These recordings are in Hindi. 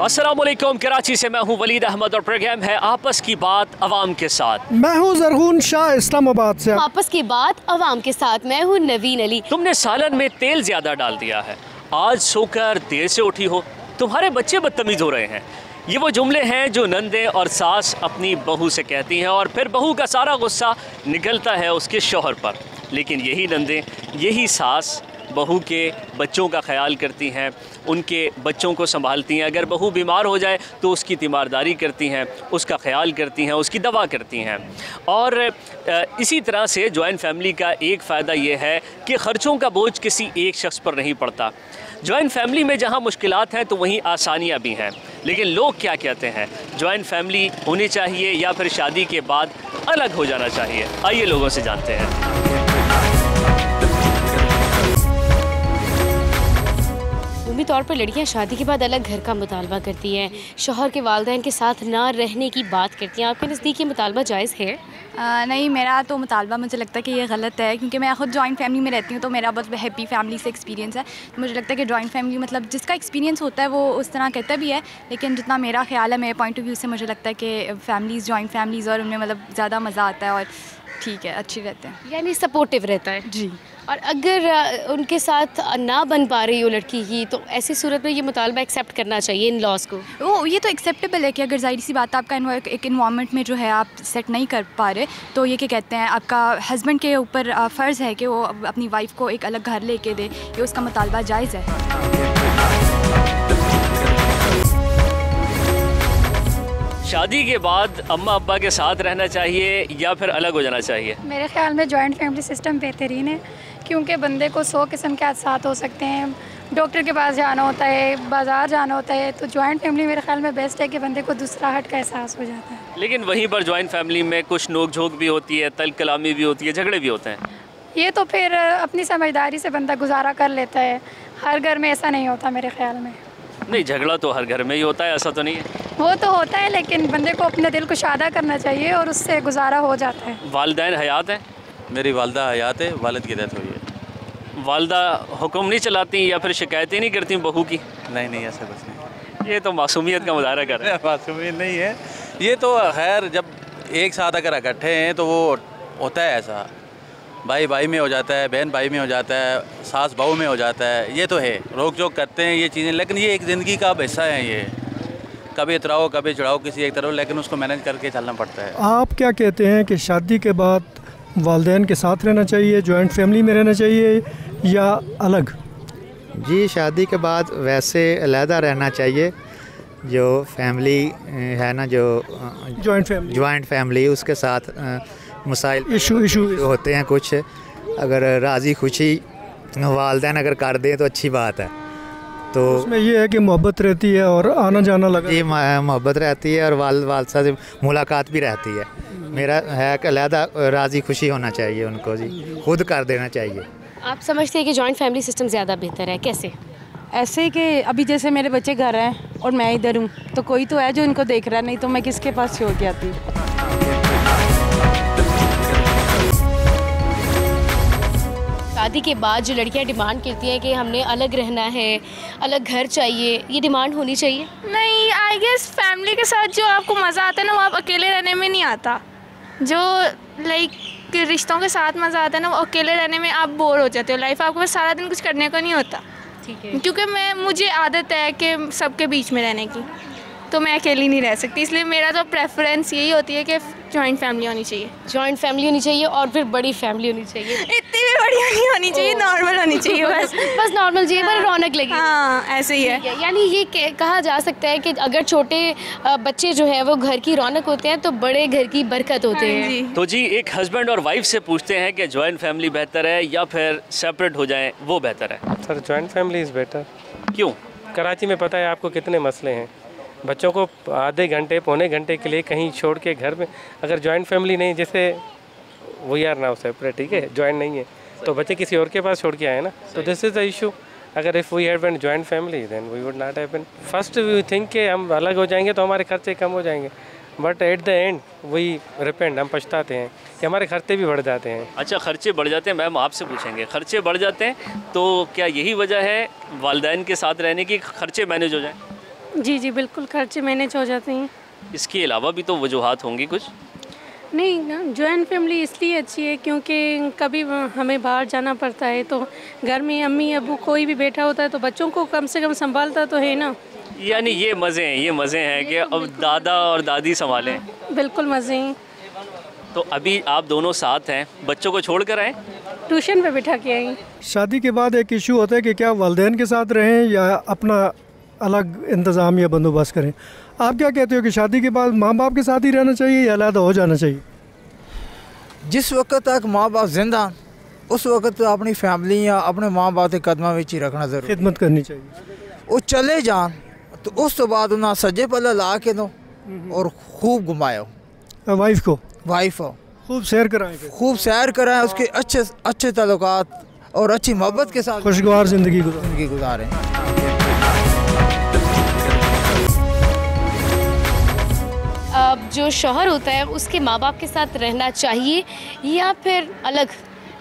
अस्सलामुअलैकुम, कराची से मैं हूँ वलीद अहमद और प्रोग्राम है आपस की बात अवाम के साथ। मैं हूँ ज़रहून शाह इस्लामाबाद से। आपस की बात अवाम के साथ मैं हूँ नवीन अली। तुमने सालन में तेल ज़्यादा डाल दिया है, आज सोकर देर से उठी हो, तुम्हारे बच्चे बदतमीज़ हो रहे हैं। ये वो जुमले हैं जो नंदे और सास अपनी बहू से कहती हैं और फिर बहू का सारा गुस्सा निकलता है उसके शौहर पर। लेकिन यही नंदे, यही सास बहू के बच्चों का ख्याल करती हैं, उनके बच्चों को संभालती हैं। अगर बहू बीमार हो जाए तो उसकी तीमारदारी करती हैं, उसका ख्याल करती हैं, उसकी दवा करती हैं। और इसी तरह से जॉइंट फैमिली का एक फ़ायदा ये है कि ख़र्चों का बोझ किसी एक शख्स पर नहीं पड़ता। जॉइंट फैमिली में जहाँ मुश्किलात हैं तो वहीं आसानियाँ भी हैं। लेकिन लोग क्या कहते हैं, जॉइंट फैमिली होनी चाहिए या फिर शादी के बाद अलग हो जाना चाहिए? आइए लोगों से जानते हैं। उम्मी तौर पर लड़कियां शादी के बाद अलग घर का मुतालबा करती हैं, शौहर के वालिदैन के साथ ना रहने की बात करती हैं। आपके नज़दीक ये मुतालबा जायज़ है? नहीं, मेरा तो मुतालबा मुझे लगता है कि ये गलत है, क्योंकि मैं ख़ुद जॉइंट फैमिली में रहती हूँ, तो मेरा बहुत हैप्पी फैमिली से एक्सपीरियंस है। तो मुझे लगता है कि जॉइंट फैमिली मतलब जिसका एक्सपीरियंस होता है वो उस तरह कहता भी है, लेकिन जितना मेरा ख्याल है, मेरे पॉइंट ऑफ व्यू से मुझे लगता है कि फैमिलीज़, जॉइंट फैमिलीज़ और उनमें मतलब ज़्यादा मज़ा आता है और ठीक है, अच्छी रहते हैं, यानी सपोर्टिव रहता है जी। और अगर उनके साथ ना बन पा रही हो लड़की की, तो ऐसी सूरत में ये मुतालबा एक्सेप्ट करना चाहिए इन लॉज को? वो ये तो एक्सेप्टेबल है कि अगर ज़ाहिर सी बात है आपका एक इन्वायरमेंट में जो है आप सेट नहीं कर पा रहे, तो ये क्या कहते हैं, आपका हस्बैंड के ऊपर फ़र्ज़ है कि वो अपनी वाइफ को एक अलग घर लेके दे, ये उसका मुतालबा जायज़ है। शादी के बाद अम्मा अब्बा के साथ रहना चाहिए या फिर अलग हो जाना चाहिए? मेरे ख्याल में जॉइंट फैमिली सिस्टम बेहतरीन है, क्योंकि बंदे को 100 किस्म के हादसात हो सकते हैं। डॉक्टर के पास जाना होता है, बाज़ार जाना होता है, तो जॉइंट फैमिली मेरे ख्याल में बेस्ट है कि बंदे को दूसरा हट का एहसास हो जाता है। लेकिन वहीं पर जॉइंट फैमिली में कुछ नोक झोंक भी होती है, तल्ख कलामी भी होती है, झगड़े भी होते हैं। ये तो फिर अपनी समझदारी से बंदा गुजारा कर लेता है, हर घर में ऐसा नहीं होता मेरे ख्याल में। नहीं, झगड़ा तो हर घर में ही होता है, ऐसा तो नहीं है? वो तो होता है, लेकिन बंदे को अपने दिल को शादा करना चाहिए और उससे गुजारा हो जाता है। वालिदैन हयात हैं? मेरी वालदा हयात है, वालिद की डेथ हुई है। वालदा हुक्म नहीं चलाती या फिर शिकायतें नहीं करती बहू की? नहीं, ऐसा कुछ नहीं। ये तो मासूमियत का मुजाहरा कर रहे हैं। मासूमियत नहीं है ये तो, खैर जब एक साथ अगर इकट्ठे हैं तो वो होता है ऐसा, भाई भाई में हो जाता है, बहन भाई में हो जाता है, सास बहू में हो जाता है, ये तो है, रोक जोक करते हैं ये चीज़ें, लेकिन ये एक ज़िंदगी का अब हिस्सा है। ये कभी इतराओ कभी चढ़ाओ किसी एक तरफ, लेकिन उसको मैनेज करके चलना पड़ता है। आप क्या कहते हैं कि शादी के बाद वालिदैन के साथ रहना चाहिए, जॉइंट फैमिली में रहना चाहिए या अलग? जी, शादी के बाद वैसे अलहदा रहना चाहिए। जो फैमिली है ना, जो जॉइंट फैमिली, उसके साथ मसाइल इशू होते हैं कुछ, अगर राज़ी खुशी वालिदैन अगर कर दें तो अच्छी बात है। तो उसमें ये है कि मोहब्बत रहती है और आना जाना लगा। जी, मोहब्बत रहती है और वालसा से मुलाकात भी रहती है। मेरा है कि अलहदा राज़ी खुशी होना चाहिए उनको, जी खुद कर देना चाहिए। आप समझते हैं कि जॉइंट फैमिली सिस्टम ज़्यादा बेहतर है? कैसे? ऐसे कि अभी जैसे मेरे बच्चे घर हैं और मैं इधर हूँ, तो कोई तो है जो इनको देख रहा है, नहीं तो मैं किसके पास छोड़ के आती। शादी के बाद जो लड़कियां डिमांड करती हैं कि हमने अलग रहना है, अलग घर चाहिए, ये डिमांड होनी चाहिए? नहीं, आई गेस फैमिली के साथ जो आपको मज़ा आता है ना, वो आप अकेले रहने में नहीं आता। जो लाइक रिश्तों के साथ मज़ा आता है ना, वो अकेले रहने में आप बोर हो जाते हो। लाइफ आपको बस सारा दिन कुछ करने को नहीं होता। ठीक है, क्योंकि मुझे आदत है कि सबके बीच में रहने की, तो मैं अकेली नहीं रह सकती, इसलिए मेरा तो प्रेफरेंस यही होती है कि जॉइंट फैमिली होनी चाहिए। जॉइंट फैमिली होनी चाहिए और फिर बड़ी फैमिली होनी चाहिए। इतनी भी बढ़िया नहीं होनी चाहिए, नॉर्मल होनी चाहिए बस नॉर्मल चाहिए, पर रौनक लगी। हाँ, ऐसे ही है। यानी ये कहा जा सकता है कि अगर छोटे बच्चे जो है वो घर की रौनक होते हैं, तो बड़े घर की बरकत होते हैं। तो जी, एक हस्बैंड और वाइफ से पूछते हैं कि जॉइंट फैमिली बेहतर है या फिर सेपरेट हो जाएं वो बेहतर है? Sir, joint family is better. क्यों? कराची में पता है आपको कितने मसले हैं, बच्चों को आधे घंटे पौने घंटे के लिए कहीं छोड़ के घर में, अगर जॉइंट फैमिली नहीं, जैसे वो यार ना सेपरेट, ठीक है, जॉइंट नहीं है, तो बच्चे किसी और के पास छोड़ के आए ना, तो दिस इज़ द इशू। अगर if we have an joint family then we would not happen. First we think कि हम अलग हो जाएंगे तो हमारे खर्चे कम हो जाएंगे, but at the end we repent, हम पछताते हैं कि हमारे खर्चे भी बढ़ जाते हैं। अच्छा, खर्चे बढ़ जाते हैं, मैम आपसे पूछेंगे, खर्चे बढ़ जाते हैं तो क्या यही वजह है वालिदैन के साथ रहने की, खर्चे मैनेज हो जाए? जी जी बिल्कुल, खर्चे मैनेज हो जाते हैं। इसके अलावा भी तो वजूहात होंगी कुछ? नहीं, जॉइंट फैमिली इसलिए अच्छी है क्योंकि कभी हमें बाहर जाना पड़ता है तो घर में अम्मी अबू कोई भी बैठा होता है तो बच्चों को कम से कम संभालता तो है ना। यानी ये मज़े हैं कि अब दादा और दादी संभालें। बिल्कुल मज़े हैं। तो अभी आप दोनों साथ हैं, बच्चों को छोड़ कर आए? ट्यूशन पे बिठा के आई। शादी के बाद एक इशू होता है कि क्या वालिदैन के साथ रहें या अपना अलग इंतज़ाम या बंदोबस्त करें। आप क्या कहते हो कि शादी के बाद माँ बाप के साथ ही रहना चाहिए या अलग हो जाना चाहिए? जिस वक्त तक माँ बाप जिंदा उस वक्त तो अपनी फैमिली या अपने माँ बाप के कदमां विच ही रखना जरूरी, खिदमत करनी चाहिए। वो चले जान तो उस तो बाद उन्हें सज्जे पल्ले ला के दो और खूब घुमाओ वाइफ को खूब सैर कराएं, उसके अच्छे अच्छे ताल्लुकात और अच्छी मोहब्बत के साथ खुशगवार ज़िंदगी गुजारें। अब जो शौहर होता है उसके माँ बाप के साथ रहना चाहिए या फिर अलग?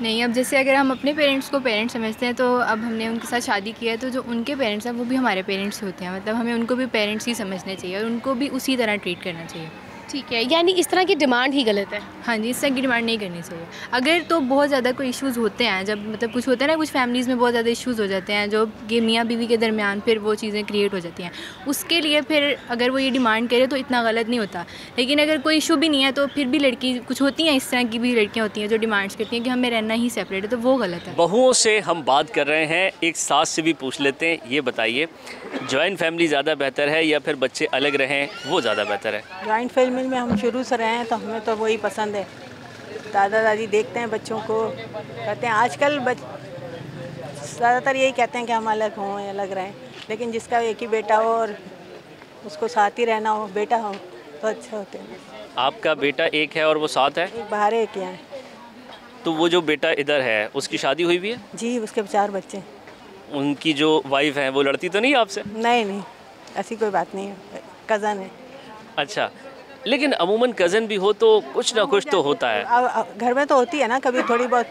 नहीं, अब जैसे अगर हम अपने पेरेंट्स को पेरेंट्स समझते हैं तो अब हमने उनके साथ शादी किया है तो जो उनके पेरेंट्स हैं वो भी हमारे पेरेंट्स होते हैं, मतलब हमें उनको भी पेरेंट्स ही समझने चाहिए और उनको भी उसी तरह ट्रीट करना चाहिए। ठीक है, यानी इस तरह की डिमांड ही गलत है। हाँ जी, इस तरह की डिमांड नहीं करनी चाहिए। अगर तो बहुत ज़्यादा कोई इश्यूज़ होते हैं, जब मतलब कुछ होता है ना, कुछ फैमिलीज़ में बहुत ज़्यादा इश्यूज़ हो जाते हैं जो कि मियाँ बीवी के दरमियान फिर वो चीज़ें क्रिएट हो जाती हैं, उसके लिए फिर अगर वो ये डिमांड करे तो इतना गलत नहीं होता। लेकिन अगर कोई इशू भी नहीं है तो फिर भी लड़की कुछ होती हैं, इस तरह की भी लड़कियाँ होती हैं जो डिमांड्स करती हैं कि हमें रहना ही सेपरेट है, तो वो गलत है। बहुओं से हम बात कर रहे हैं, एक सास से भी पूछ लेते हैं। ये बताइए, जॉइंट फैमिली ज़्यादा बेहतर है या फिर बच्चे अलग रहें वो ज़्यादा बेहतर है? जॉइंट फैमिली में हम शुरू से रहे हैं तो हमें तो वही पसंद है। दादा दादी देखते हैं बच्चों को, कहते हैं आजकल ज़्यादातर यही कहते हैं कि हम अलग हों या अलग रहें, लेकिन जिसका एक ही बेटा हो और उसको साथ ही रहना हो, बेटा हो तो अच्छे होते हैं। आपका बेटा एक है और वो साथ है? एक बाहर है, एक यहाँ है। तो वो जो बेटा इधर है उसकी शादी हुई भी है? जी, उसके 4 बच्चे। उनकी जो वाइफ है वो लड़ती तो नहीं आपसे? नहीं, ऐसी कोई बात नहीं है, कज़न है। अच्छा, लेकिन अमूमन कज़न भी हो तो कुछ ना कुछ तो होता है। अब घर में तो होती है ना कभी थोड़ी बहुत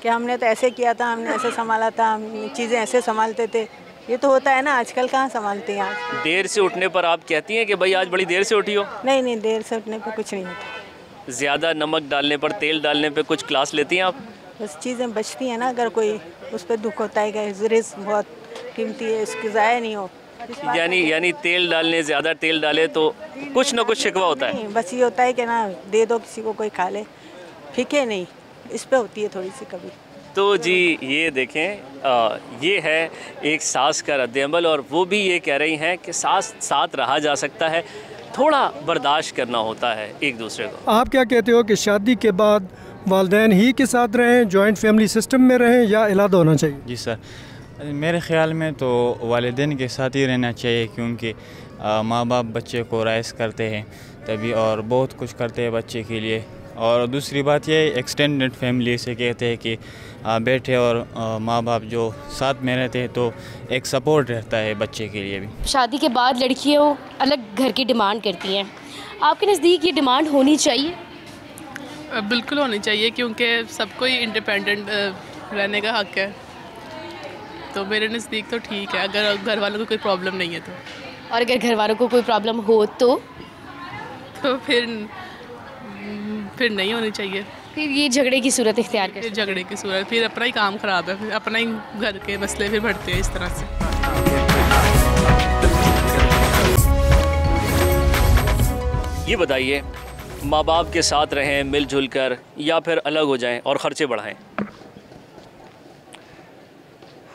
कि हमने तो ऐसे किया था, हमने ऐसे संभाला था, हम चीज़ें ऐसे संभालते थे, ये तो होता है ना। आजकल कहाँ संभालते हैं। आज देर से उठने पर आप कहती हैं कि भाई आज बड़ी देर से उठी हो? नहीं, देर से उठने पर कुछ नहीं होता। ज़्यादा नमक डालने पर, तेल डालने पर कुछ क्लास लेती हैं आप? बस चीज़ें बचती हैं ना, अगर कोई उस पर दुख होता है कि रिस्क बहुत कीमती है, इसकी ज़ाया नहीं हो। यानी तेल डालने, ज़्यादा तेल डाले तो कुछ ना कुछ शिकवा होता है। बस ये होता है कि ना दे दो किसी को, कोई खा ले, फीके नहीं, इस पे होती है थोड़ी सी कभी। तो जी ये देखें, ये है एक सास का रद्द-ए-अमल और वो भी ये कह रही हैं कि साथ रहा जा सकता है, थोड़ा बर्दाश्त करना होता है एक दूसरे को। आप क्या कहते हो कि शादी के बाद वालिदैन ही के साथ रहें, जॉइंट फैमिली सिस्टम में रहें या अलग होना चाहिए? जी सर, मेरे ख़्याल में तो वालिदैन के साथ ही रहना चाहिए क्योंकि माँ बाप बच्चे को राइज़ करते हैं तभी और बहुत कुछ करते हैं बच्चे के लिए। और दूसरी बात ये एक्सटेंडेड फैमिली से कहते हैं कि बेटे और माँ बाप जो साथ में रहते हैं तो एक सपोर्ट रहता है बच्चे के लिए भी। शादी के बाद लड़कियों अलग घर की डिमांड करती हैं, आपके नज़दीक ये डिमांड होनी चाहिए? बिल्कुल होनी चाहिए क्योंकि सबको ही इंडिपेंडेंट रहने का हक़ है, तो मेरे नज़दीक तो ठीक है अगर घर वालों को कोई प्रॉब्लम नहीं है तो। और अगर घर वालों को कोई प्रॉब्लम हो तो फिर नहीं होनी चाहिए। फिर ये झगड़े की सूरत इख्तियार कर, झगड़े की सूरत, फिर अपना ही काम ख़राब है, फिर अपना ही घर के मसले फिर बढ़ते हैं इस तरह से। ये बताइए, माँ बाप के साथ रहें मिलजुल कर या फिर अलग हो जाएं और ख़र्चे बढ़ाएं?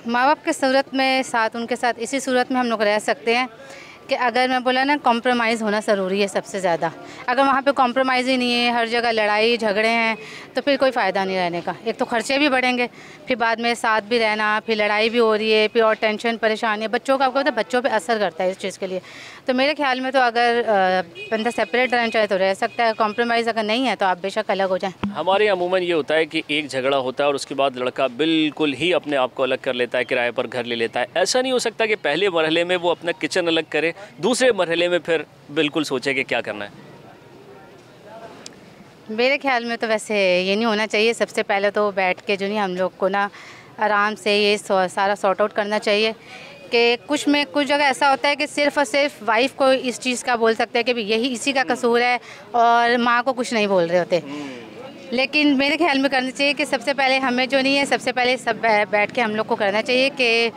माँ बाप के सूरत में साथ, उनके साथ इसी सूरत में हम लोग रह सकते हैं कि अगर मैं बोला ना कॉम्प्रोमाइज़ होना ज़रूरी है सबसे ज़्यादा। अगर वहाँ पे कॉम्प्रोमाइज़ ही नहीं है, हर जगह लड़ाई झगड़े हैं तो फिर कोई फ़ायदा नहीं रहने का। एक तो खर्चे भी बढ़ेंगे, फिर बाद में साथ भी रहना, फिर लड़ाई भी हो रही है, फिर और टेंशन परेशानी, बच्चों का आपको पता है बच्चों पे असर करता है इस चीज़ के लिए। तो मेरे ख्याल में तो अगर बंदा सेपरेट रहना चाहे तो रह सकता है, कॉम्प्रोमाइज़ अगर नहीं है तो आप बेशक अलग हो जाएँ। हमारे अमूमन ये होता है कि एक झगड़ा होता है और उसके बाद लड़का बिल्कुल ही अपने आप को अलग कर लेता है, किराए पर घर ले लेता है। ऐसा नहीं हो सकता कि पहले मरहले में वो अपना किचन अलग करे, दूसरे मरहले में फिर बिल्कुल सोचे कि क्या करना है? मेरे ख्याल में तो वैसे ये नहीं होना चाहिए। सबसे पहले तो बैठ के जो नहीं हम लोग को ना आराम से ये सारा सॉर्ट आउट करना चाहिए कि कुछ जगह ऐसा होता है कि सिर्फ़ और सिर्फ वाइफ को इस चीज़ का बोल सकते हैं कि यही इसी का कसूर है और माँ को कुछ नहीं बोल रहे होते। लेकिन मेरे ख्याल में करना चाहिए कि सबसे पहले हमें जो नहीं है, सबसे पहले सब बैठ के हम लोग को करना चाहिए कि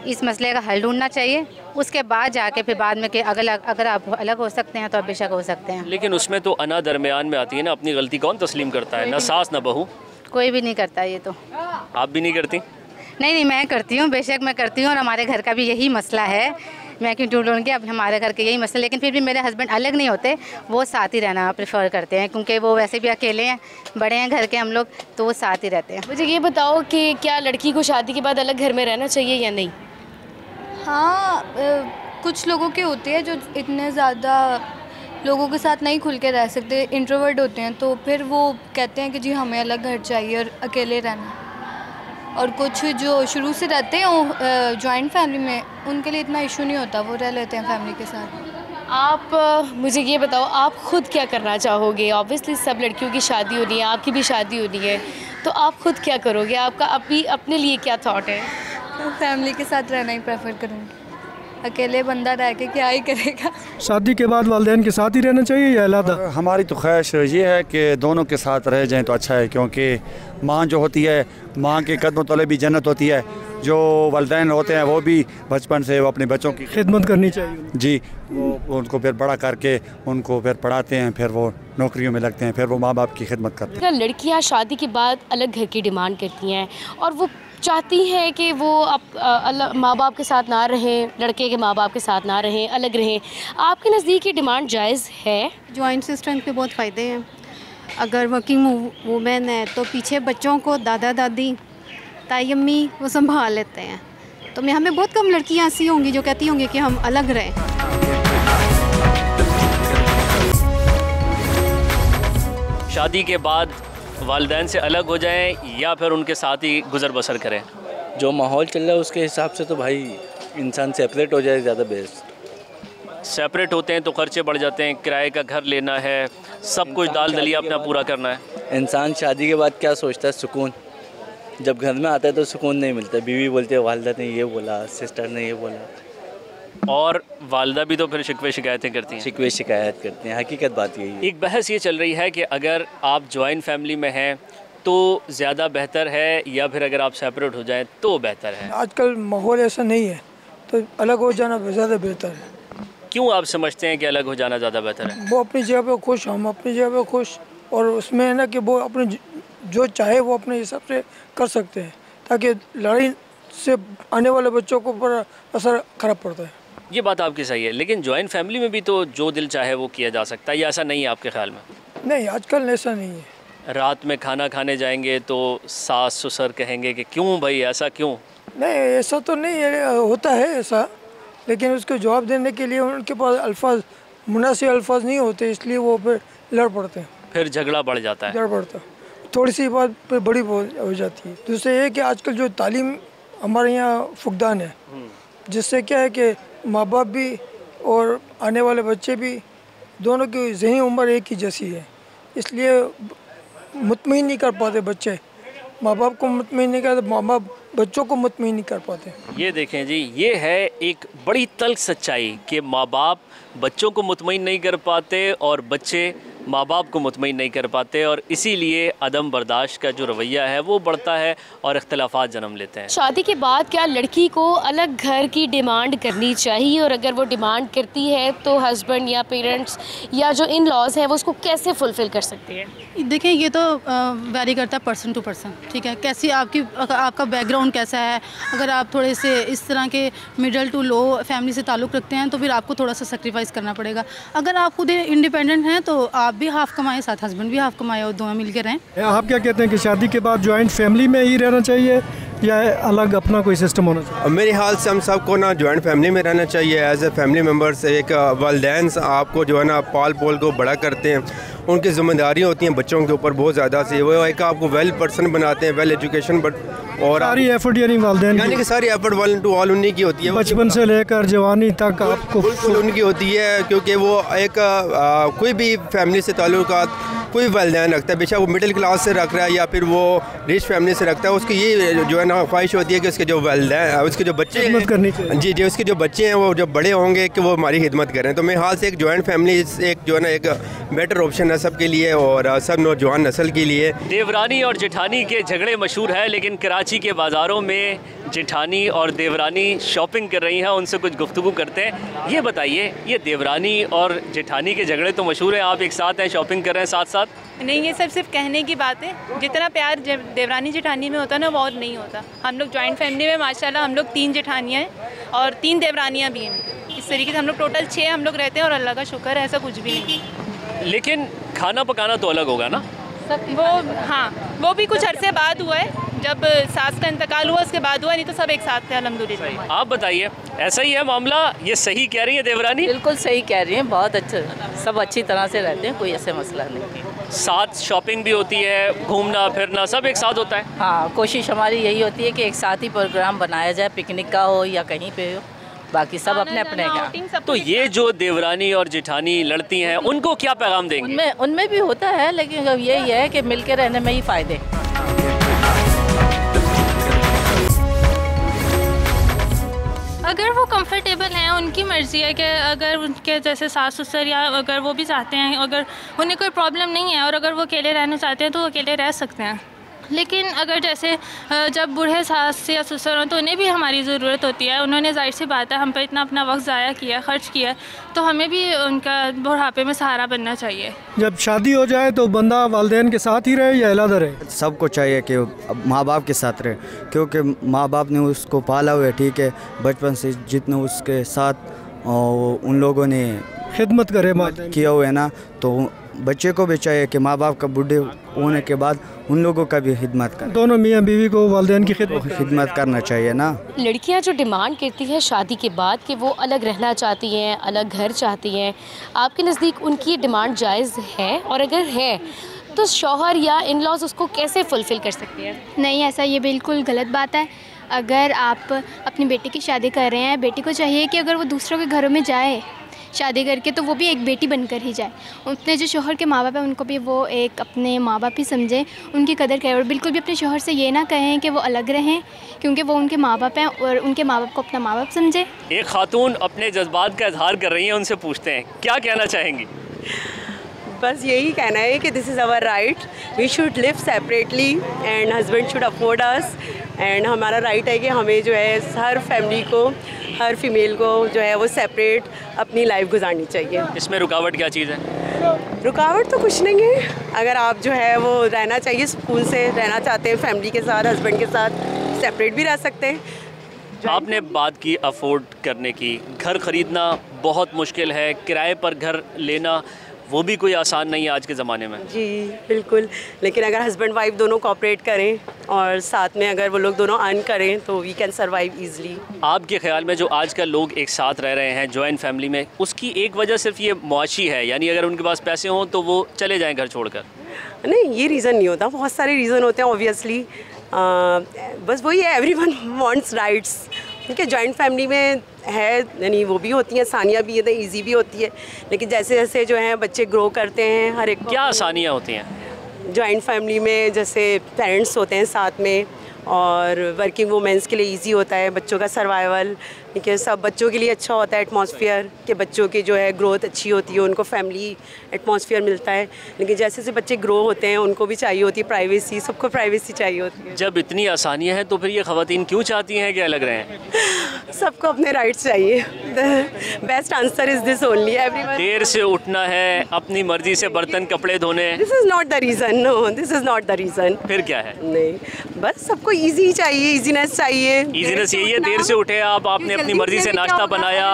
इस मसले का हल ढूंढना चाहिए। उसके बाद जाके फिर बाद में कि अगर आप अलग हो सकते हैं तो आप बेशक हो सकते हैं। लेकिन उसमें तो अना दरमियान में आती है ना, अपनी गलती कौन तस्लीम करता है? ना सास ना बहू, कोई भी नहीं करता ये तो। आप भी नहीं करती? नहीं, मैं करती हूँ, बेशक मैं करती हूँ और हमारे घर का भी यही मसला है। मैं क्यों ढूंढूंगी, अब हमारे घर के यही मसला। लेकिन फिर भी मेरे हस्बैंड अलग नहीं होते, वो साथ ही रहना प्रेफर करते हैं क्योंकि वो वैसे भी अकेले हैं, बड़े हैं घर के हम लोग, तो वो साथ ही रहते हैं। मुझे ये बताओ कि क्या लड़की को शादी के बाद अलग घर में रहना चाहिए या नहीं? हाँ, कुछ लोगों के होते हैं जो इतने ज़्यादा लोगों के साथ नहीं खुल के रह सकते, इंट्रोवर्ट होते हैं, तो फिर वो कहते हैं कि जी हमें अलग घर चाहिए और अकेले रहना। और कुछ जो शुरू से रहते हैं जॉइंट फैमिली में, उनके लिए इतना इशू नहीं होता, वो रह लेते हैं फैमिली के साथ। आप मुझे ये बताओ, आप खुद क्या करना चाहोगे? ऑब्वियसली सब लड़कियों की शादी होनी है, आपकी भी शादी होनी है, तो आप खुद क्या करोगे? आपका अभी अपने लिए क्या थॉट है? फैमिली के साथ रहना ही प्रेफर करूँगी, अकेले बंदा रह के क्या ही करेगा। शादी के बाद वालिदैन के साथ ही रहना चाहिए या अलग? हमारी तो ख्वाहिश ये है कि दोनों के साथ रह जाएं तो अच्छा है, क्योंकि माँ जो होती है, माँ के कदमों तले भी जन्नत होती है। जो वालिदैन होते हैं वो भी बचपन से वो अपने बच्चों की खिदमत करनी चाहिए जी, वो उनको फिर बड़ा करके उनको फिर पढ़ाते हैं, फिर वो नौकरियों में लगते हैं, फिर वो माँ बाप की खिदमत करते हैं। लड़कियाँ शादी के बाद अलग घर की डिमांड करती हैं और वो चाहती हैं कि वो माँ बाप के साथ ना रहें, लड़के के माँ बाप के साथ ना रहें, अलग रहें। आपके नज़दीक ये डिमांड जायज़ है? जॉइंट सिस्टम के बहुत फ़ायदे हैं। अगर वर्किंग वूमेन है तो पीछे बच्चों को दादा दादी ताई अम्मी वो संभाल लेते हैं। तो हमें बहुत कम लड़कियाँ ऐसी होंगी जो कहती होंगी कि हम अलग रहें। शादी के बाद वालिदैन से अलग हो जाएं या फिर उनके साथ ही गुजर बसर करें? जो माहौल चल रहा है उसके हिसाब से तो भाई इंसान सेपरेट हो जाए ज़्यादा बेस्ट। सेपरेट होते हैं तो खर्चे बढ़ जाते हैं, किराए का घर लेना है, सब कुछ दाल दलिया अपना पूरा करना है। इंसान शादी के बाद क्या सोचता है? सुकून। जब घर में आता है तो सुकून नहीं मिलता। बीवी बोलती है वालिदा ने ये बोला, सिस्टर ने ये बोला, और वालिदा भी तो फिर शिकवे शिकायतें करती हैं। शिकवे शिकायत करते हैं, हकीकत बात यही है। एक बहस ये चल रही है कि अगर आप जॉइंट फैमिली में हैं तो ज़्यादा बेहतर है या फिर अगर आप सेपरेट हो जाएं तो बेहतर है? आजकल माहौल ऐसा नहीं है, तो अलग हो जाना ज़्यादा बेहतर है। क्यों आप समझते हैं कि अलग हो जाना ज़्यादा बेहतर है? वो अपनी जगह पे खुश, हम अपनी जगह पे खुश, और उसमें है ना कि वो अपने जो चाहे वो अपने हिसाब से कर सकते हैं, ताकि लड़ाई से आने वाले बच्चों को बड़ा असर ख़राब पड़ता है। ये बात आपकी सही है, लेकिन जॉइंट फैमिली में भी तो जो दिल चाहे वो किया जा सकता है, या ऐसा नहीं है आपके ख्याल में? नहीं, आजकल ऐसा नहीं है। रात में खाना खाने जाएंगे तो सास ससुर कहेंगे कि क्यों भाई ऐसा क्यों? नहीं, ऐसा तो नहीं है, होता है ऐसा, लेकिन उसको जवाब देने के लिए उनके पास अल्फाज, मुनासिब अल्फाज नहीं होते, इसलिए वो फिर लड़ पड़ते हैं, फिर झगड़ा बढ़ जाता है। झगड़ा बढ़ता है, थोड़ी सी बात पे बड़ी हो जाती है। दूसरे ये कि आजकल जो तालीम हमारे यहाँ फुकदान है, जिससे क्या है कि माँ बाप भी और आने वाले बच्चे भी, दोनों की ज़हनी उम्र एक ही जैसी है, इसलिए मुतमईन नहीं कर पाते बच्चे, माँ बाप को मुतमईन नहीं करते, माँ बाप बच्चों को मुतमईन नहीं कर पाते। ये देखें जी, ये है एक बड़ी तल्ख सच्चाई कि माँ बाप बच्चों को मुतमईन नहीं कर पाते और बच्चे माँ बाप को मुतमईन नहीं कर पाते, और इसीलिए अदम बर्दाश्त का जो रवैया है वो बढ़ता है और इख्तलाफात जन्म लेते हैं। शादी के बाद क्या लड़की को अलग घर की डिमांड करनी चाहिए, और अगर वो डिमांड करती है तो हस्बैंड या पेरेंट्स या जो इन लॉज हैं वो उसको कैसे फुलफ़िल कर सकते हैं? देखिए, ये तो वैरी करता है पर्सन टू पर्सन, ठीक है, कैसी आपका बैकग्राउंड कैसा है। अगर आप थोड़े से इस तरह के मिडिल टू लो फैमिली से ताल्लुक़ रखते हैं तो फिर आपको थोड़ा सा सेक्रीफाइस करना पड़ेगा। अगर आप खुद इंडिपेंडेंट हैं तो आप भी हाफ कमाए, साथ हस्बैंड भी हाफ कमाए, और दोनों मिल के रहें। आप क्या कहते हैं कि शादी के बाद जॉइंट फैमिली में ही रहना चाहिए या अलग अपना कोई सिस्टम होना चाहिए? मेरे हाल से हम सबको ना जॉइंट फैमिली में रहना चाहिए। एज ए फैमिली मेम्बर्स, एक वालिदैन आपको जो है ना पाल पोल को बड़ा करते हैं, उनकी ज़िम्मेदारियाँ होती हैं बच्चों के ऊपर बहुत ज़्यादा से, वो एक आपको वेल पर्सन बनाते हैं, वेल एजुकेशन, बट और सारी एफर्ट यानी वालिदैन यानी कि सारी एफर्ट वन टू ऑल उन्हीं की होती है, बचपन से लेकर जवानी तक आपको बिल्कुल उनकी होती है, क्योंकि वो एक कोई भी फैमिली से ताल्लुकात कोई वालिदैन रखता है, बेशक वो मिडिल क्लास से रख रहा है या फिर वो रिच फैमिली से रखता है, उसकी ये जो है ना ख्वाहिश होती है कि उसके जो वालिदैन, उसके जो बच्चे खिदमत करनी चाहिए। जी, उसके जो बच्चे हैं वो जब बड़े होंगे कि वो हमारी खिदमत करें। तो मेरे हाल से एक जॉइंट फैमिली एक जो है ना एक बेटर ऑप्शन है सबके लिए और सब नौजवान नस्ल के लिए। देवरानी और जेठानी के झगड़े मशहूर है, लेकिन कराची के बाज़ारों में जेठानी और देवरानी शॉपिंग कर रही हैं, उनसे कुछ गुफ्तगू करते हैं। ये बताइए, ये देवरानी और जेठानी के झगड़े तो मशहूर हैं, आप एक साथ हैं, शॉपिंग कर रहे हैं साथ साथ? नहीं, ये सब सिर्फ कहने की बात है। जितना प्यार देवरानी जेठानी में होता है ना, वो और नहीं होता। हम लोग जॉइंट फैमिली में माशाल्लाह हम लोग 3 जेठानियाँ हैं और 3 देवरानियाँ भी हैं। इस तरीके से हम लोग टोटल 6 हम लोग रहते हैं और अल्लाह का शुक्र है ऐसा कुछ भी नहीं। लेकिन खाना पकाना तो अलग होगा ना? वो हाँ, वो भी कुछ अरसे बाद हुआ है, जब सास का इंतकाल हुआ उसके बाद हुआ, नहीं तो सब एक साथ थे अल्हम्दुलिल्लाह। आप बताइए, ऐसा ही है मामला? ये सही कह रही है देवरानी? बिल्कुल सही कह रही हैं, बहुत अच्छा, सब अच्छी तरह से रहते हैं, कोई ऐसे मसला नहीं। साथ शॉपिंग भी होती है, घूमना फिरना सब एक साथ होता है? हाँ, कोशिश हमारी यही होती है कि एक साथ ही प्रोग्राम बनाया जाए, पिकनिक का हो या कहीं पे हो, बाकी सब अपने अपने का। तो ये जो देवरानी और जेठानी लड़ती हैं, उनको क्या पैगाम देंगे? उनमें भी होता है, लेकिन अब यही है कि मिल के रहने में ही फ़ायदे। अगर वो कंफर्टेबल हैं, उनकी मर्ज़ी है कि अगर उनके जैसे सास ससुर या अगर वो भी चाहते हैं, अगर उन्हें कोई प्रॉब्लम नहीं है और अगर वो अकेले रहना चाहते हैं तो वो अकेले रह सकते हैं। लेकिन अगर जैसे जब बूढ़े सास या ससुर हों तो उन्हें भी हमारी ज़रूरत होती है। उन्होंने ज़ाहिर सी बात है हम पे इतना अपना वक्त ज़ाया किया, खर्च किया, तो हमें भी उनका बुढ़ापे में सहारा बनना चाहिए। जब शादी हो जाए तो बंदा वालिदैन के साथ ही रहे या अलग रहे? सबको चाहिए कि माँ बाप के साथ रहे, क्योंकि माँ बाप ने उसको पाला हुआ है, ठीक है, बचपन से जितने उसके साथ उन लोगों ने खिदमत करे किया हुआ है ना, तो बच्चे को भी चाहिए कि माँ बाप का बूढ़े होने के बाद उन लोगों का भी खिदमत करें। दोनों मियाँ बीवी को वालिदैन की खिदमत करना चाहिए ना। लड़कियां जो डिमांड करती हैं शादी के बाद कि वो अलग रहना चाहती हैं, अलग घर चाहती हैं, आपके नज़दीक उनकी ये डिमांड जायज़ है? और अगर है तो शौहर या इन लॉज उसको कैसे फुलफ़िल कर सकते हैं? नहीं, ऐसा ये बिल्कुल गलत बात है। अगर आप अपनी बेटी की शादी कर रहे हैं, बेटी को चाहिए कि अगर वो दूसरों के घरों में जाए शादी करके तो वो भी एक बेटी बनकर ही जाए। अपने जो शौहर के माँ बाप हैं उनको भी वो एक अपने माँ बाप ही समझें, उनकी कदर करें और बिल्कुल भी अपने शौहर से ये ना कहें कि वो अलग रहें, क्योंकि वो उनके माँ बाप हैं और उनके माँ बाप को अपना माँ बाप समझे। एक खातून अपने जज्बात का इजहार कर रही हैं, उनसे पूछते हैं क्या कहना चाहेंगी? बस यही कहना है कि this is our right, we should live separately and husband should afford us, and हमारा राइट है कि हमें जो है हर फैमिली को, हर फीमेल को जो है वो सेपरेट अपनी लाइफ गुजारनी चाहिए। इसमें रुकावट क्या चीज़ है? रुकावट तो कुछ नहीं है। अगर आप जो है वो रहना चाहिए, सुकून से रहना चाहते हैं फैमिली के साथ, हस्बैंड के साथ, सेपरेट भी रह सकते हैं। आपने बात की अफोर्ड करने की, घर ख़रीदना बहुत मुश्किल है, किराए पर घर लेना वो भी कोई आसान नहीं है आज के ज़माने में। जी बिल्कुल, लेकिन अगर हस्बैंड वाइफ दोनों कोऑपरेट करें और साथ में अगर वो लोग दोनों अर्न करें तो वी कैन सर्वाइव ईज़िली। आपके ख्याल में जो आजकल लोग एक साथ रह रहे हैं जॉइंट फैमिली में, उसकी एक वजह सिर्फ ये मुआशी है, यानी अगर उनके पास पैसे हों तो वो चले जाएं घर छोड़कर? नहीं, ये रीज़न नहीं होता, बहुत सारे रीज़न होते हैं ऑब्वियसली। बस वही है, एवरीवन वांट्स राइट्स। ठीक है, जॉइंट फैमिली में है, यानी वो भी होती हैं आसानियाँ भी है, ईजी भी होती है, लेकिन जैसे जैसे जो है बच्चे ग्रो करते हैं, हर एक क्या आसानियाँ होती हैं जॉइंट फैमिली में? जैसे पेरेंट्स होते हैं साथ में और वर्किंग वुमेंस के लिए इजी होता है बच्चों का सर्वाइवल। ठीक है, सब बच्चों के लिए अच्छा होता है एटमॉस्फेयर, कि बच्चों की जो है ग्रोथ अच्छी होती है, उनको फैमिली एटमॉस्फेयर मिलता है। लेकिन जैसे जैसे बच्चे ग्रो होते हैं उनको भी चाहिए होती है प्राइवेसी, सबको प्राइवेसी चाहिए होती है। जब इतनी आसानियाँ हैं तो फिर ये ख़वातीन क्यों चाहती हैं कि अलग रहें? सबको अपने राइट्स चाहिए। Best answer is this only, everyone. देर से उठना है, अपनी मर्जी से बर्तन कपड़े धोने, this is not the reason. No, this is not the reason. फिर क्या है? नहीं, बस सबको इजी चाहिए, इजीनेस चाहिए। इजीनेस यही है, देर से उठे आप, आपने अपनी मर्जी से नाश्ता बनाया,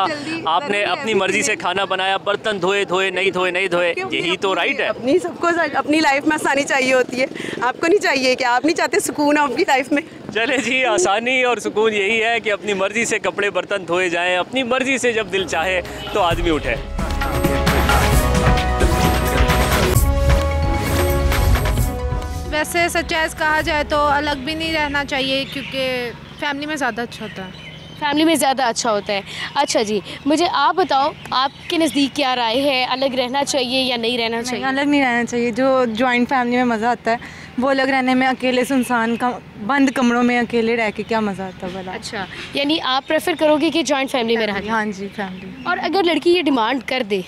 आपने अपनी मर्जी से खाना बनाया, बर्तन धोए नहीं धोए, यही तो राइट है। अपनी सबको अपनी लाइफ में आसानी चाहिए होती है, आपको नहीं चाहिए कि आप नहीं चाहते सुकून आपकी लाइफ में? चले जी, आसानी और सुकून यही है कि अपनी मर्जी से कपड़े बर्तन धोए जाएं, अपनी मर्जी से जब दिल चाहे तो आदमी उठे। वैसे सच्चाई कहा जाए तो अलग भी नहीं रहना चाहिए, क्योंकि फैमिली में ज़्यादा अच्छा होता है। फैमिली में ज़्यादा अच्छा होता है। अच्छा जी, मुझे आप बताओ, आपके नज़दीक क्या राय है, अलग रहना चाहिए या नहीं रहना चाहिए? अलग नहीं रहना चाहिए। जो जॉइंट फैमिली में मज़ा आता है वो अलग रहने में, अकेले सुनसान का बंद कमरों में अकेले रह के क्या मज़ा आता है भला। अच्छा, यानी आप प्रेफर करोगे कि जॉइंट फैमिली में रहना? हाँ जी, फैमिली। और अगर लड़की ये डिमांड कर दे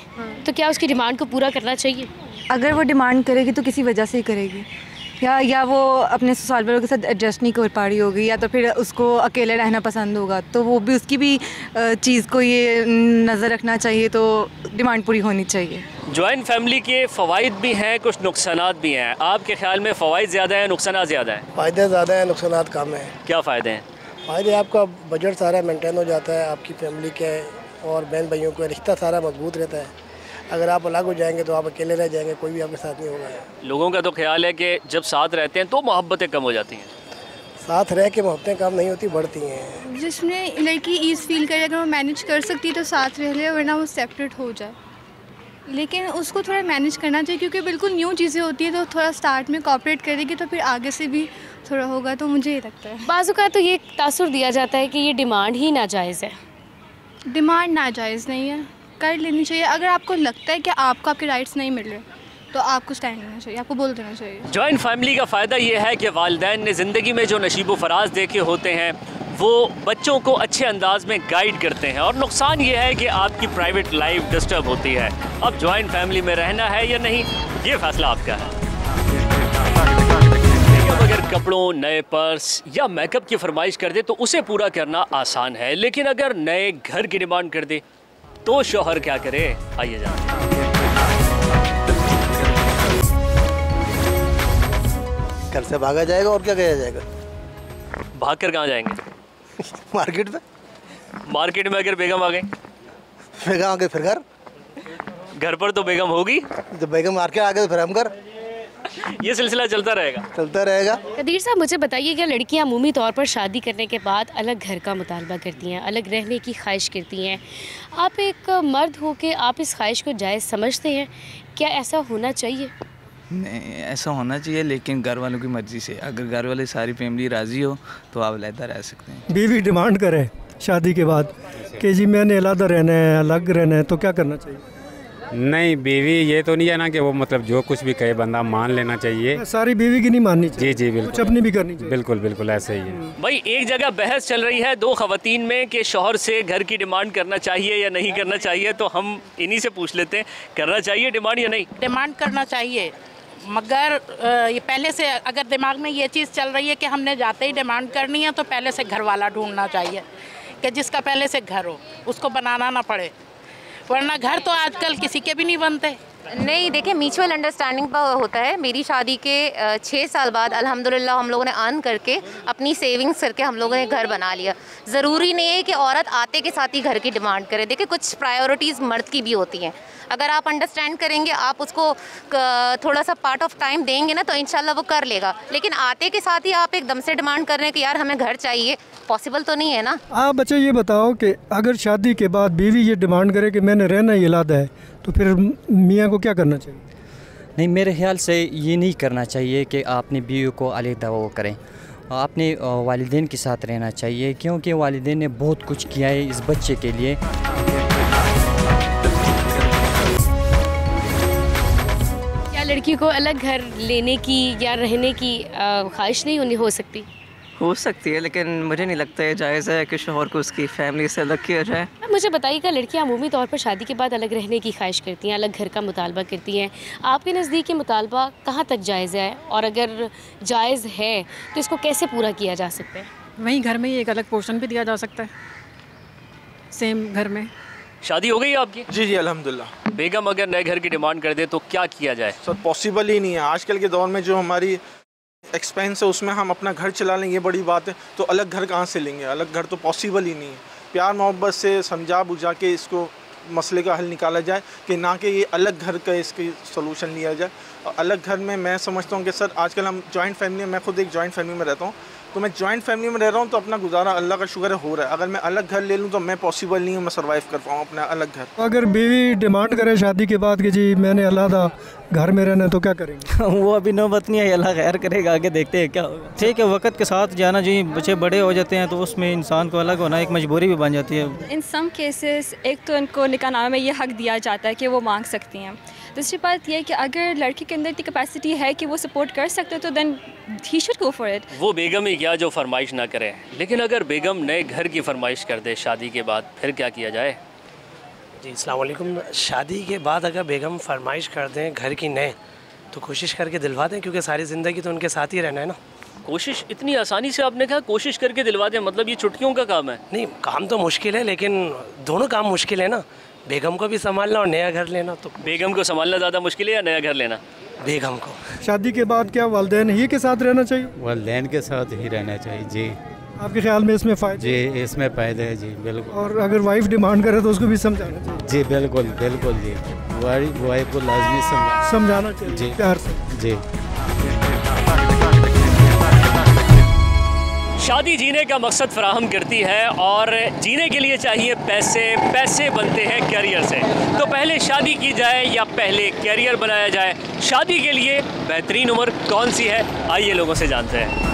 तो क्या उसकी डिमांड को पूरा करना चाहिए? अगर वो डिमांड करेगी तो किसी वजह से ही करेगी, या वो अपने ससुराल वालों के साथ एडजस्ट नहीं कर पा रही होगी, या तो फिर उसको अकेले रहना पसंद होगा, तो वो भी उसकी भी चीज़ को ये नज़र रखना चाहिए, तो डिमांड पूरी होनी चाहिए। जॉइंट फैमिली के फ़वाइद भी हैं, कुछ नुकसानात भी हैं। आपके ख्याल में फ़वाइद ज़्यादा हैं, नुकसानात ज़्यादा हैं? फ़ायदे ज़्यादा हैं, नुकसानात कम हैं। क्या फ़ायदे हैं? फ़ायदे, आपका बजट सारा मेंटेन हो जाता है, आपकी फैमिली के और बहन भाइयों का रिश्ता सारा मजबूत रहता है। अगर आप अलग हो जाएंगे तो आप अकेले रह जाएंगे, कोई भी आपके साथ नहीं होगा। लोगों का तो ख्याल है कि जब साथ रहते हैं तो मोहब्बतें कम हो जाती हैं। साथ रह के मोहब्बतें कम नहीं होती, बढ़ती हैं। जिसमें लड़की ईज़ फील करे, अगर वो मैनेज कर सकती है तो साथ रह ले, वरना वो सेपरेट हो जाए। लेकिन उसको थोड़ा मैनेज करना चाहिए, क्योंकि बिल्कुल न्यू चीज़ें होती है, तो थोड़ा स्टार्ट में कोऑपरेट करेगी तो फिर आगे से भी थोड़ा होगा, तो मुझे ये लगता है। बाज़ू का तो ये तासुर दिया जाता है कि ये डिमांड ही नाजायज़ है। डिमांड नाजायज़ नहीं है, कर लेनी चाहिए। अगर आपको लगता है कि आपको आपके राइट्स नहीं मिल रहे तो आपको स्टैंड लेना चाहिए, आपको बोल देना चाहिए। जॉइंट फैमिली का फ़ायदा ये है कि वालिदैन ने ज़िंदगी में जो नशीब फराज देखे होते हैं वो बच्चों को अच्छे अंदाज में गाइड करते हैं, और नुकसान ये है कि आपकी प्राइवेट लाइफ डिस्टर्ब होती है। अब जॉइंट फैमिली में रहना है या नहीं, ये फ़ैसला आपका है। अगर कपड़ों, नए पर्स या मेकअप की फरमाइश कर दे तो उसे पूरा करना आसान है, लेकिन अगर नए घर की डिमांड कर दे तो शौहर क्या करे? आइए जानते हैं। घर से भागा जाएगा और क्या किया जाएगा? भाग कर कहाँ जाएंगे? मार्केट में। मार्केट में अगर बेगम आ गई? बेगम आ गई फिर घर पर तो बेगम होगी। जब बेगम मार्केट आ गई तो फिर हम घर। ये सिलसिला चलता रहेगा। कदीर साहब, मुझे बताइए, क्या लड़कियां अमूमी तौर पर शादी करने के बाद अलग घर का मुतालबा करती हैं, अलग रहने की ख्वाहिश करती हैं? आप एक मर्द हो के आप इस ख्वाहिश को जायज़ समझते हैं? क्या ऐसा होना चाहिए? नहीं, ऐसा होना चाहिए, लेकिन घर वालों की मर्ज़ी से। अगर घर वाले सारी फैमिली राज़ी हो तो आप अलग रह सकते हैं। बीवी डिमांड करे शादी के बाद कि जी मैंने अलग रहना है, अलग रहना है, तो क्या करना चाहिए? नहीं, बीवी ये तो नहीं है ना कि वो मतलब जो कुछ भी कहे बंदा मान लेना चाहिए। सारी बीवी की नहीं माननी चाहिए। जी बिल्कुल, कुछ अपनी भी करनी चाहिए। बिल्कुल ऐसे ही है। भाई, एक जगह बहस चल रही है दो खवातीन में कि शौहर से घर की डिमांड करना चाहिए या नहीं करना चाहिए, तो हम इन्हीं से पूछ लेते हैं, करना चाहिए डिमांड या नहीं? डिमांड करना चाहिए, मगर ये पहले से अगर दिमाग में ये चीज़ चल रही है कि हमने जाते ही डिमांड करनी है तो पहले से घर वाला ढूंढना चाहिए कि जिसका पहले से घर हो, उसको बनाना ना पड़े, वरना घर तो आजकल किसी के भी नहीं बनते। नहीं, देखिए, म्यूचुअल अंडरस्टैंडिंग पर होता है। मेरी शादी के 6 साल बाद अल्हम्दुलिल्लाह हम लोगों ने अर्न करके अपनी सेविंग्स करके हम लोगों ने घर बना लिया। ज़रूरी नहीं है कि औरत आते के साथ ही घर की डिमांड करे। देखिए, कुछ प्रायोरिटीज़ मर्द की भी होती हैं। अगर आप अंडरस्टैंड करेंगे, आप उसको थोड़ा सा पार्ट ऑफ टाइम देंगे ना, तो इंशाल्लाह वो कर लेगा। लेकिन आते के साथ ही आप एकदम से डिमांड कर रहे हैं कि यार हमें घर चाहिए, पॉसिबल तो नहीं है ना। आप बच्चे ये बताओ कि अगर शादी के बाद बीवी ये डिमांड करे कि मैंने रहना ही इलादा है, तो फिर मियाँ को क्या करना चाहिए? नहीं, मेरे ख्याल से ये नहीं करना चाहिए कि आपने बीवी को अलग वो करें। आपने वालिदैन के साथ रहना चाहिए, क्योंकि वालिदैन ने बहुत कुछ किया है इस बच्चे के लिए। क्या लड़की को अलग घर लेने की या रहने की ख्वाहिश नहीं हो सकती? हो सकती है, लेकिन मुझे नहीं लगता है जायज़ है कि शौहर को उसकी फैमिली से अलग किया जाए। मुझे बताइएगा, लड़कियां अमूमी तौर पर शादी के बाद अलग रहने की ख्वाहिश करती हैं, अलग घर का मुतालबा करती हैं। आपके नज़दीक ये मुतालबा कहाँ तक जायज़ है, और अगर जायज़ है तो इसको कैसे पूरा किया जा सकता है? वहीं घर में ही एक अलग पोर्शन भी दिया जा सकता है, सेम घर में। शादी हो गई आपकी? जी अल्हम्दुलिल्लाह। बेगम अगर नए घर की डिमांड कर दे तो क्या किया जाए? सर, पॉसिबल ही नहीं है। आजकल के दौर में जो हमारी एक्सपेंस है उसमें हम अपना घर चला लें, ये बड़ी बात है। तो अलग घर कहाँ से लेंगे? अलग घर तो पॉसिबल ही नहीं है। प्यार मोहब्बत से समझा बुझा के इसको मसले का हल निकाला जाए, कि ना कि ये अलग घर का इसकी सलूशन लिया जाए। और अलग घर में मैं समझता हूँ कि सर आजकल हम जॉइंट फैमिली, मैं खुद एक जॉइंट फैमिली में रहता हूँ, तो मैं जॉइंट फैमिली में रह रहा हूँ तो अपना गुजारा अल्लाह का शुक्र है हो रहा है। अगर मैं अलग घर ले लूँ तो मैं पॉसिबल नहीं है मैं सर्वाइव कर पाऊँ अपना अलग घर। अगर बीवी डिमांड करे शादी के बाद कि जी मैंने अलग घर में रहना है तो क्या करेंगे? वो अभी नौबत नहीं है, अल्लाह खैर करेगा, आगे देखते हैं क्या होगा। ठीक है, वक्त के साथ जाना चाहिए। बच्चे बड़े हो जाते हैं तो उसमें इंसान को अलग होना एक मजबूरी भी बन जाती है। इन सम केसेस एक तो इनको निकाहनामे में ये हक दिया जाता है कि वो मांग सकती हैं। दूसरी बात यह है कि अगर लड़की के अंदर इतनी कैपेसिटी है कि वो सपोर्ट कर सकते हो तो then he should go for it. वो बेगम ही क्या जो फरमाइश ना करे, लेकिन अगर बेगम नए घर की फरमाइश कर दे शादी के बाद, फिर क्या किया जाए? जी अस्सलाम वालेकुम। शादी के बाद अगर बेगम फरमाइश कर दें घर की नए तो कोशिश करके दिलवा दें, क्योंकि सारी ज़िंदगी तो उनके साथ ही रहना है ना। कोशिश इतनी आसानी से आपने कहा कोशिश करके दिलवा दें, मतलब ये चुटकियों का काम है? नहीं, काम तो मुश्किल है, लेकिन दोनों काम मुश्किल है ना। बेगम को भी संभालना और नया घर लेना। तो बेगम को संभालना ज़्यादा मुश्किल है या नया घर लेना? बेगम को। शादी के बाद क्या वालिदैन ही के साथ रहना चाहिए? वालिदैन के साथ ही रहना चाहिए जी। आपके ख्याल में इसमें फ़ायदे? जी इसमें फ़ायदे है जी, बिल्कुल। और अगर वाइफ डिमांड करे तो उसको भी समझाना चाहिए? जी बिल्कुल बिल्कुल जी, वाइफ को लाजमी समझाना चाहिए जी, प्यार से जी। शादी जीने का मकसद फराहम करती है और जीने के लिए चाहिए पैसे, पैसे बनते हैं कैरियर से। तो पहले शादी की जाए या पहले कैरियर बनाया जाए? शादी के लिए बेहतरीन उम्र कौन सी है, आइए लोगों से जानते हैं।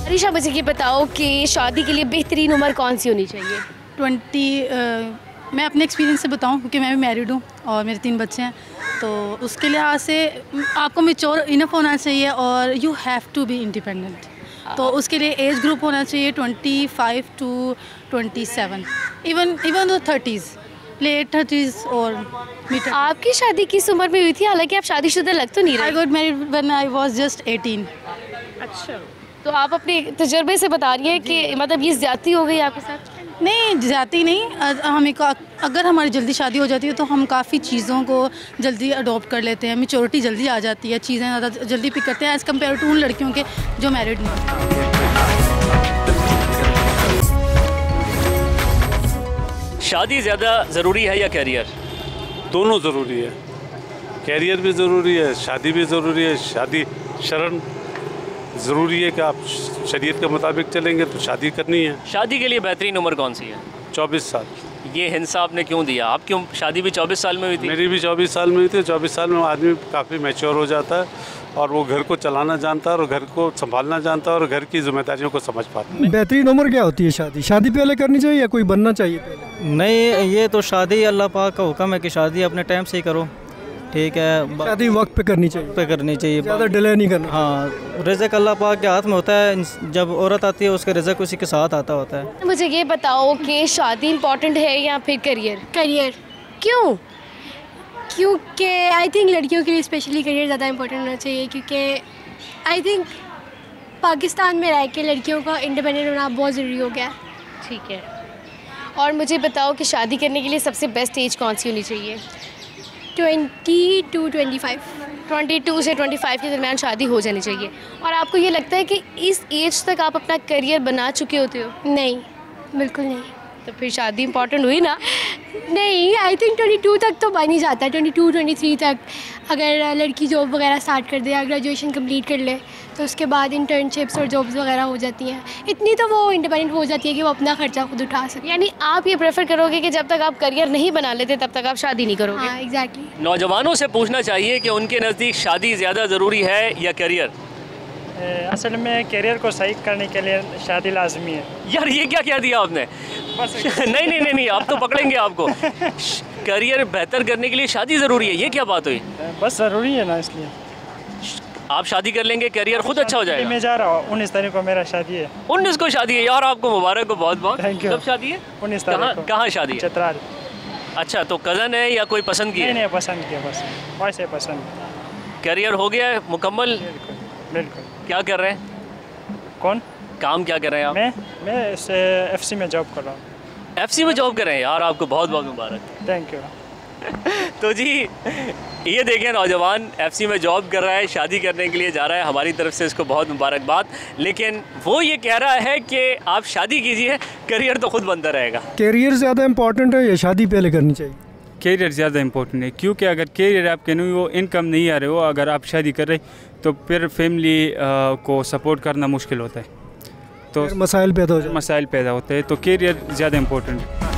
अरीशा, मुझे ये बताओ कि शादी के लिए बेहतरीन उम्र कौन सी होनी चाहिए? 20। मैं अपने एक्सपीरियंस से बताऊं क्योंकि मैं भी मैरिड हूँ और मेरे 3 बच्चे हैं, तो उसके लिहाज से आपको मैच्योर इनफ होना चाहिए और you have to be independent. तो उसके लिए एज ग्रुप होना चाहिए 25 to 27, even the 30s, late 30s और मिड। आपकी शादी किस उम्र में हुई थी? हालांकि आप शादीशुदा लग तो नहीं रहे। I got married when I was just 18। अच्छा, तो आप अपने तजुर्बे से बता रही हैं कि मतलब ये ज़्यादती हो गई आपके साथ? नहीं, ज़्यादती नहीं। हमें अगर हमारी जल्दी शादी हो जाती है तो हम काफ़ी चीज़ों को जल्दी अडॉप्ट कर लेते हैं, मैच्योरिटी जल्दी आ जाती है, चीज़ें ज़्यादा जल्दी पिक करते हैं एज़ कम्पेयर टू उन लड़कियों के जो मैरिड नहीं। शादी ज़्यादा ज़रूरी है या कैरियर? दोनों ज़रूरी है, कैरियर भी ज़रूरी है, शादी भी ज़रूरी है। शादी शरण ज़रूरी है कि आप शरीयत के मुताबिक चलेंगे तो शादी करनी है। शादी के लिए बेहतरीन उम्र कौन सी है? 24 साल। ये हिंसा आपने क्यों दिया? आप क्यों, शादी भी 24 साल में हुई थी? मेरी भी 24 साल में हुई थी। 24 साल में आदमी काफ़ी मैच्योर हो जाता है और वो घर को चलाना जानता है और घर को संभालना जानता है और घर की जिम्मेदारियों को समझ पाता है। बेहतरीन उम्र क्या होती है? शादी पहले करनी चाहिए या कोई बनना चाहिए पहले? नहीं, ये तो शादी अल्लाह पाक का हुक्म है कि शादी अपने टाइम से ही करो, ठीक है। शादी वक्त पे करनी चाहिए, ज़्यादा डिले नहीं करना। हाँ, रिज़्क़ अल्लाह पाक के हाथ में होता है। जब औरत आती है उसका रिज़्क़ उसी के साथ आता होता है। मुझे ये बताओ कि शादी इम्पोर्टेंट है या फिर करियर? करियर। क्यों? क्योंकि आई थिंक लड़कियों के लिए स्पेशली करियर ज़्यादा इम्पोर्टेंट होना चाहिए, क्योंकि आई थिंक पाकिस्तान में रह के लड़कियों का इंडिपेंडेंट होना बहुत ज़रूरी हो गया। ठीक है, और मुझे बताओ कि शादी करने के लिए सबसे बेस्ट एज कौन सी होनी चाहिए? 20 to 25। 22 से 25 के दरमियान शादी हो जानी चाहिए। और आपको ये लगता है कि इस एज तक आप अपना करियर बना चुके होते हो? नहीं, बिल्कुल नहीं। तो फिर शादी इम्पोर्टेंट हुई ना? नहीं, आई थिंक 22 तक तो बन ही जाता है। 22-23 तक अगर लड़की जॉब वगैरह स्टार्ट कर दे या ग्रेजुएशन कंप्लीट कर ले तो उसके बाद इंटर्नशिप्स और जॉब्स वगैरह हो जाती हैं, इतनी तो वो इंडिपेंडेंट हो जाती है कि वो अपना खर्चा खुद उठा सके। यानी आप ये प्रेफर करोगे कि जब तक आप करियर नहीं बना लेते तब तक आप शादी नहीं करोगे? हाँ, एग्जैक्टली। नौजवानों से पूछना चाहिए कि उनके नज़दीक शादी ज़्यादा ज़रूरी है या करियर? असल में करियर को सही करने के लिए शादी लाजमी है। यार ये क्या कह दिया आपने? नहीं, आप तो पकड़ेंगे आपको। करियर बेहतर करने के लिए शादी ज़रूरी है, ये क्या बात हुई? बस ज़रूरी है ना, इसलिए आप शादी कर लेंगे, करियर खुद अच्छा हो जाएगा। मैं जा रहा हूँ, 19 तारीख को मेरा शादी है। 19 को शादी है? यार आपको मुबारक हो, बहुत बहुत। Thank you. कब शादी है? 19 तारीख को। कहाँ शादी है? चित्राल। अच्छा, तो कज़न है या कोई पसंद की है? नहीं, पसंद किया, बस वैसे पसंद। करियर हो गया है मुकम्मल? बिल्कुल। क्या कर रहे हैं? कौन? काम क्या कर रहे हैं आप? मैं FC में जॉब कर रहा हूँ। FC में जॉब कर रहे हैं? यार आपको बहुत बहुत मुबारक। Thank you. तो जी ये देखें, नौजवान FC में जॉब कर रहा है, शादी करने के लिए जा रहा है, हमारी तरफ से इसको बहुत मुबारकबाद। लेकिन वो ये कह रहा है कि आप शादी कीजिए, करियर तो खुद बनता रहेगा। करियर ज़्यादा इम्पोर्टेंट है या शादी पहले करनी चाहिए? कैरियर ज़्यादा इम्पोर्टेंट है, क्योंकि अगर कैरियर आपके नहीं हो, इनकम नहीं आ रहे हो, अगर आप शादी कर रहे तो फिर फैमिली को सपोर्ट करना मुश्किल होता है, तो मसाइल पैदा होते हैं, तो कैरियर ज़्यादा इम्पोर्टेंट है।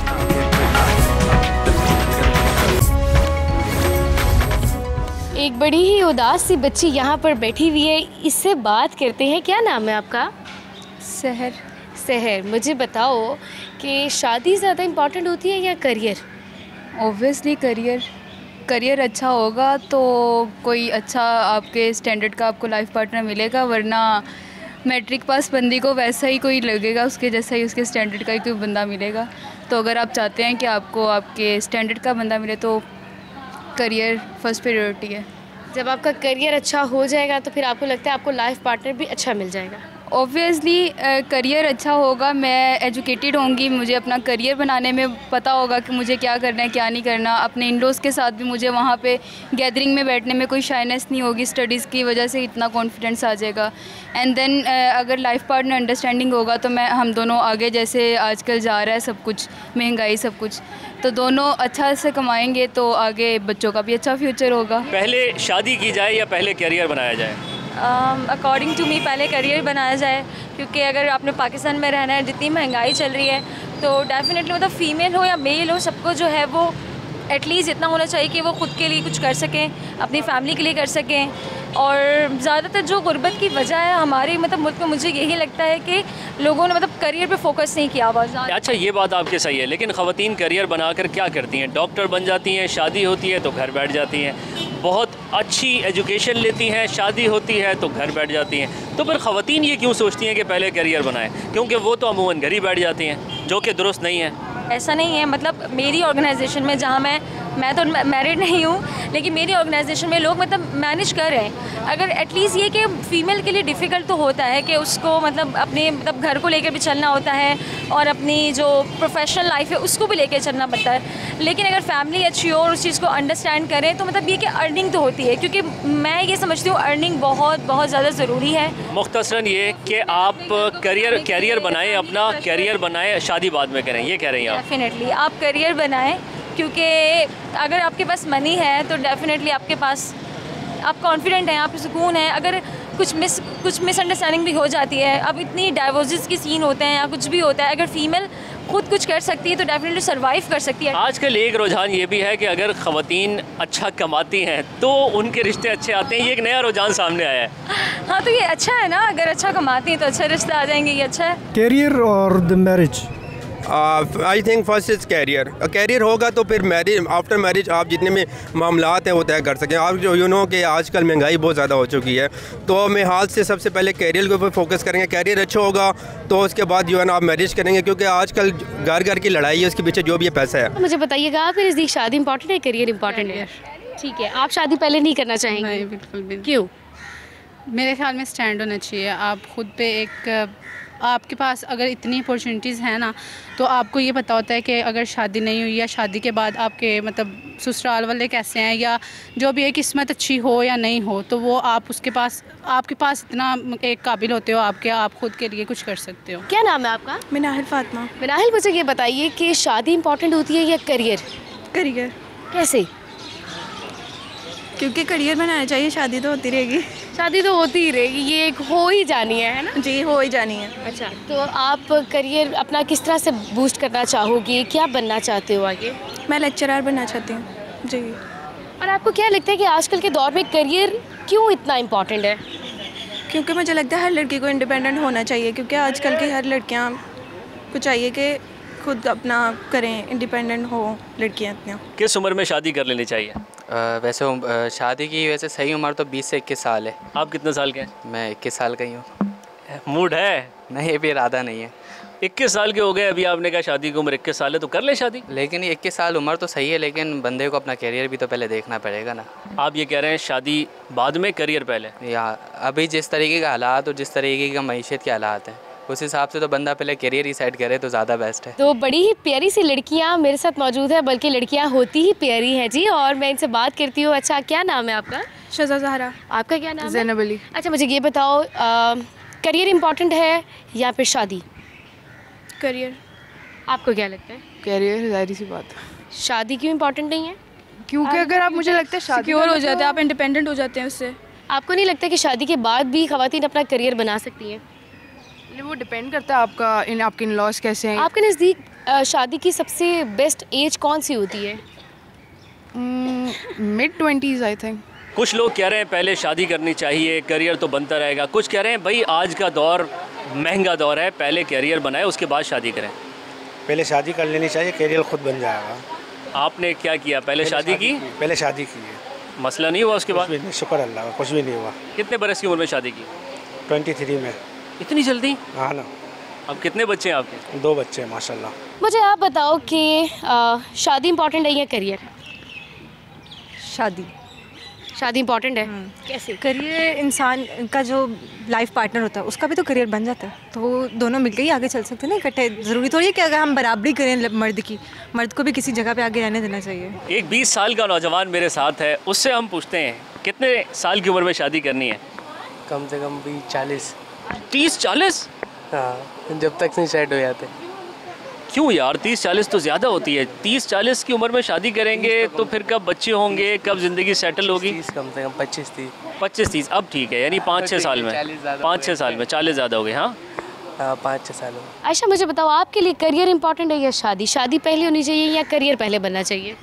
एक बड़ी ही उदास सी बच्ची यहाँ पर बैठी हुई है, इससे बात करते हैं। क्या नाम है आपका? सहर। सहर, मुझे बताओ कि शादी ज़्यादा इम्पॉर्टेंट होती है या करियर? ऑब्वियसली करियर अच्छा होगा तो कोई अच्छा आपके स्टैंडर्ड का आपको लाइफ पार्टनर मिलेगा, वरना मैट्रिक पास बंदी को वैसा ही कोई लगेगा, उसके जैसा ही उसके स्टैंडर्ड का ही कोई बंदा मिलेगा। तो अगर आप चाहते हैं कि आपको आपके स्टैंडर्ड का बंदा मिले तो करियर फर्स्ट प्रायोरिटी है। जब आपका करियर अच्छा हो जाएगा तो फिर आपको लगता है आपको लाइफ पार्टनर भी अच्छा मिल जाएगा? ऑब्वियसली करियर अच्छा होगा, मैं एजुकेटेड होंगी, मुझे अपना करियर बनाने में पता होगा कि मुझे क्या करना है क्या नहीं करना। अपने इन-लॉज़ के साथ भी मुझे वहाँ पे गैदरिंग में बैठने में कोई शाइनेस नहीं होगी, स्टडीज़ की वजह से इतना कॉन्फिडेंस आ जाएगा। एंड देन अगर लाइफ पार्टनर अंडरस्टैंडिंग होगा तो हम दोनों आगे, जैसे आजकल जा रहा है सब कुछ, महंगाई सब कुछ, तो दोनों अच्छा से कमाएंगे तो आगे बच्चों का भी अच्छा फ्यूचर होगा। पहले शादी की जाए या पहले करियर बनाया जाए? अकॉर्डिंग टू मी पहले करियर बनाया जाए, क्योंकि अगर आपने पाकिस्तान में रहना है, जितनी महंगाई चल रही है, तो डेफिनेटली मतलब फ़ीमेल हो या मेल हो, सबको जो है वो एटलीस्ट इतना होना चाहिए कि वो ख़ुद के लिए कुछ कर सकें, अपनी फैमिली के लिए कर सकें। और ज़्यादातर जो गुर्बत की वजह है हमारे मतलब मुल्क में, मुझे यही लगता है कि लोगों ने मतलब करियर पे फोकस नहीं किया हुआ। अच्छा, ये बात आपके सही है, लेकिन ख़वातीन करियर बनाकर क्या करती हैं? डॉक्टर बन जाती हैं, शादी होती है तो घर बैठ जाती हैं, बहुत अच्छी एजुकेशन लेती हैं, शादी होती है तो घर बैठ जाती हैं। तो फिर ख़वातीन ये क्यों सोचती हैं कि पहले करियर बनाएं? क्योंकि वो तो अमूमन घर ही बैठ जाती हैं, जो कि दुरुस्त नहीं है। ऐसा नहीं है, मतलब मेरी ऑर्गेनाइजेशन में, जहाँ मैं तो मैरिड नहीं हूँ, लेकिन मेरी ऑर्गेनाइजेशन में लोग मतलब मैनेज कर रहे हैं। अगर एटलीस्ट ये कि फ़ीमेल के लिए डिफ़िकल्ट तो होता है कि उसको मतलब अपने मतलब घर को लेकर भी चलना होता है और अपनी जो प्रोफेशनल लाइफ है उसको भी लेकर चलना पड़ता है, लेकिन अगर फैमिली अच्छी हो और उस चीज़ को अंडरस्टैंड करें तो मतलब ये कि अर्निंग तो होती है, क्योंकि मैं ये समझती हूँ अर्निंग बहुत बहुत ज़्यादा ज़रूरी है। मुख्तसरन ये कि आप करियर बनाएं, अपना करियर बनाएं, शादी बाद में करें, ये कह रही हैं आप? डेफिनेटली आप करियर बनाएं, क्योंकि अगर आपके पास मनी है तो डेफिनेटली आपके पास आप कॉन्फिडेंट हैं, आप सुकून है। अगर कुछ मिसअंडरस्टैंडिंग भी हो जाती है, अब इतनी डाइवोर्सेस की सीन होते हैं या कुछ भी होता है, अगर फीमेल खुद कुछ कर सकती है तो डेफिनेटली सर्वाइव कर सकती है। आजकल एक रुझान ये भी है कि अगर ख़वातीन अच्छा कमाती हैं तो उनके रिश्ते अच्छे आते हैं, ये एक नया रुझान सामने आया है। हाँ, तो ये अच्छा है ना, अगर अच्छा कमाती हैं तो अच्छे रिश्ते आ जाएंगे, ये अच्छा है। कैरियर और the marriage? I think first is career होगा तो फिर मैरिज, आफ्टर मैरिज आप जितने में मामलात हैं वो तय कर सकें। आप जो कि आजकल महंगाई बहुत ज़्यादा हो चुकी है, तो मैं हाल से सबसे पहले कैरियर के ऊपर फोकस करेंगे। कैरियर अच्छा होगा तो उसके बाद जो है ना आप मैरिज करेंगे, क्योंकि आजकल घर की लड़ाई है, उसके पीछे जो भी पैसा है। मुझे बताइएगा, आपके नज़दीक शादी इंपॉर्टेंट है, करियर इंपॉर्टेंट है? ठीक है, आप शादी पहले नहीं करना चाहेंगे? नहीं, बिल्कुल भी। क्यों? मेरे ख्याल में स्टैंड होना चाहिए। आप खुद पे एक, आपके पास अगर इतनी अपॉर्चुनिटीज़ हैं ना, तो आपको ये पता होता है कि अगर शादी नहीं हुई या शादी के बाद आपके मतलब ससुराल वाले कैसे हैं, या जो भी है किस्मत अच्छी हो या नहीं हो, तो वो आप आपके पास इतना एक काबिल होते हो आप खुद के लिए कुछ कर सकते हो। क्या नाम है आपका? मिनाहिल फातिमा। मिनाहिल, मुझे ये बताइए कि शादी इंपॉर्टेंट होती है या करियर? करियर। कैसे? क्योंकि करियर बनाना चाहिए, शादी तो होती रहेगी। शादी तो होती ही रहेगी, ये एक हो ही जानी है ना? जी, हो ही जानी है। अच्छा, तो आप करियर अपना किस तरह से बूस्ट करना चाहोगी, क्या बनना चाहते हो आगे? मैं लेक्चरर बनना चाहती हूँ जी। और आपको क्या लगता है कि आजकल के दौर में करियर क्यों इतना इम्पोर्टेंट है? क्योंकि मुझे लगता है हर लड़की को इंडिपेंडेंट होना चाहिए, क्योंकि आजकल की हर लड़कियाँ को चाहिए कि खुद अपना करें, इंडिपेंडेंट हो लड़कियाँ। इतना किस उम्र में शादी कर लेनी चाहिए? वैसे शादी की वैसे सही उम्र तो 20 से 21 साल है। आप कितने साल के हैं? मैं 21 साल का ही हूँ। मूड है? नहीं, अभी इरादा नहीं है। 21 साल के हो गए, अभी आपने कहा शादी की उम्र 21 साल है, तो कर ले शादी। लेकिन 21 साल उम्र तो सही है, लेकिन बंदे को अपना करियर भी तो पहले देखना पड़ेगा ना। आप ये कह रहे हैं शादी बाद में करियर पहले? या अभी जिस तरीके का हालात और जिस तरीके का मईशत के हालात हैं, उस हिसाब से तो बंदा पहले करियर ही सेट करे तो ज़्यादा बेस्ट है। तो बड़ी ही प्यारी सी लड़कियाँ मेरे साथ मौजूद है, बल्कि लड़कियाँ होती ही प्यारी हैं जी, और मैं इनसे बात करती हूँ। अच्छा, क्या नाम है आपका? शज़ा ज़हरा। आपका क्या नाम है? ज़ैनब अली। अच्छा, मुझे ये बताओ, करियर इम्पोर्टेंट है या फिर शादी? करियर। आपको क्या लगता है? करियर, ज़ाहिर सी बात। शादी क्यों इम्पोर्टेंट नहीं है? क्योंकि अगर आप, मुझे लगता है शादी सिक्योर हो जाते हैं, आप इंडिपेंडेंट हो जाते हैं उससे। आपको नहीं लगता कि शादी के बाद भी ख़वातीन अपना करियर बना सकती हैं? वो डिपेंड करता है आपके इन-लॉज कैसे हैं। आपके नज़दीक शादी की सबसे बेस्ट एज कौन सी होती है? mid-20s I think. कुछ लोग कह रहे हैं पहले शादी करनी चाहिए, करियर तो बनता रहेगा। कुछ कह रहे हैं भाई आज का दौर महंगा दौर है, पहले करियर बनाए उसके बाद शादी करें। पहले शादी कर लेनी चाहिए, करियर खुद बन जाएगा। आपने क्या किया, पहले शादी की? पहले शादी की है। मसला नहीं हुआ उसके बाद? शुक्र अल्लाह का, कुछ भी नहीं हुआ। कितने बरस की उम्र में शादी की? 23 में। इतनी जल्दी? हाँ ना। अब कितने बच्चे हैं आपके? 2 बच्चे हैं माशाल्लाह। मुझे आप बताओ कि शादी इम्पोर्टेंट है या करियर? शादी इम्पोर्टेंट है। कैसे? करियर इंसान का जो लाइफ पार्टनर होता है उसका भी तो करियर बन जाता है, तो वो दोनों मिलकर ही आगे चल सकते हैं ना इकट्ठे। ज़रूरी थोड़ी है कि अगर हम बराबरी करें मर्द को भी किसी जगह पे आगे रहने देना चाहिए। एक 20 साल का नौजवान मेरे साथ है, उससे हम पूछते हैं कितने साल की उम्र में शादी करनी है? कम से कम भी 40। 30-40? हाँ, जब तक नहीं सेट हो जाते। क्यों यार, 30-40 तो ज़्यादा होती है। 30-40 की उम्र में शादी करेंगे तो फिर कब बच्चे होंगे, कब ज़िंदगी सेटल होगी? 30 कम से कम 25-30। 25-30 अब ठीक है, यानी 5-6 साल में। 5-6 साल में 40 ज़्यादा हो गए। हाँ 5-6 साल में। आयशा मुझे बताओ, आपके लिए करियर इम्पोर्टेंट है या शादी? शादी पहले होनी चाहिए या करियर पहले बनना चाहिए?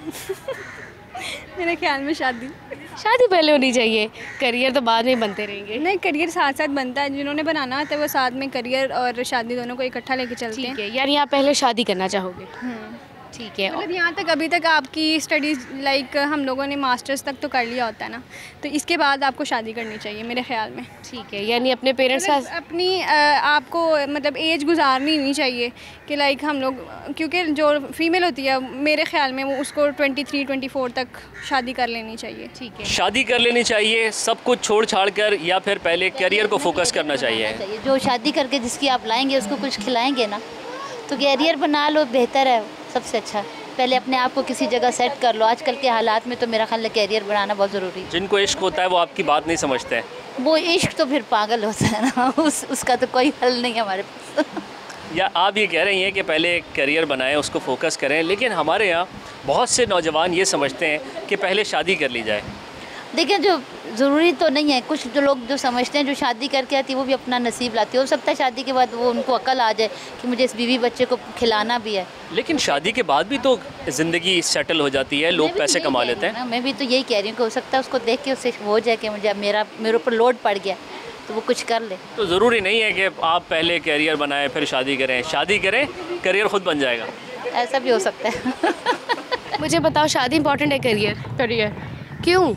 मेरे ख्याल में शादी पहले होनी चाहिए, करियर तो बाद में बनते रहेंगे। नहीं, करियर साथ साथ बनता है, जिन्होंने बनाना होता है वो साथ में करियर और शादी दोनों को इकट्ठा लेके चलते हैं। ठीक है, यानी आप पहले शादी करना चाहोगे? ठीक है। मतलब यहाँ तक अभी तक आपकी स्टडीज़ लाइक हम लोगों ने मास्टर्स तक तो कर लिया होता है ना, तो इसके बाद आपको शादी करनी चाहिए मेरे ख्याल में। ठीक है, यानी अपने पेरेंट्स का अपनी आपको मतलब एज गुजारनी नहीं चाहिए कि लाइक हम लोग, क्योंकि जो फीमेल होती है मेरे ख्याल में वो उसको 23-24 तक शादी कर लेनी चाहिए। ठीक है, शादी कर लेनी चाहिए सब कुछ छोड़ छाड़ कर, या फिर पहले करियर को फोकस करना चाहिए? जो शादी करके जिसकी आप लाएंगे उसको कुछ खिलाएंगे ना, तो करियर बना लो, बेहतर है, सबसे अच्छा। पहले अपने आप को किसी जगह सेट कर लो। आजकल के हालात में तो मेरा ख्याल है करियर बनाना बहुत ज़रूरी है। जिनको इश्क होता है वो आपकी बात नहीं समझते हैं। वो इश्क तो फिर पागल होता है ना, उसका तो कोई हल नहीं है हमारे पास। या आप ये कह रही हैं कि पहले करियर बनाएं, उसको फोकस करें, लेकिन हमारे यहाँ बहुत से नौजवान ये समझते हैं कि पहले शादी कर ली जाए। देखिए, जो ज़रूरी तो नहीं है, कुछ जो लोग जो समझते हैं जो शादी करके आती है वो भी अपना नसीब लाती है। हो सकता है शादी के बाद वो उनको अकल आ जाए कि मुझे इस बीवी बच्चे को खिलाना भी है। लेकिन शादी के बाद भी तो ज़िंदगी सेटल हो जाती है, लोग पैसे कमा लेते हैं। मैं भी तो यही कह रही हूँ कि हो सकता है उसको देख के उससे हो जाए कि मुझे मेरे ऊपर लोड पड़ गया तो वो कुछ कर ले। तो ज़रूरी नहीं है कि आप पहले करियर बनाएं फिर शादी करें। शादी करें, करियर खुद बन जाएगा। ऐसा भी हो सकता है। मुझे बताओ, शादी इम्पोर्टेंट है करियर? क्यों?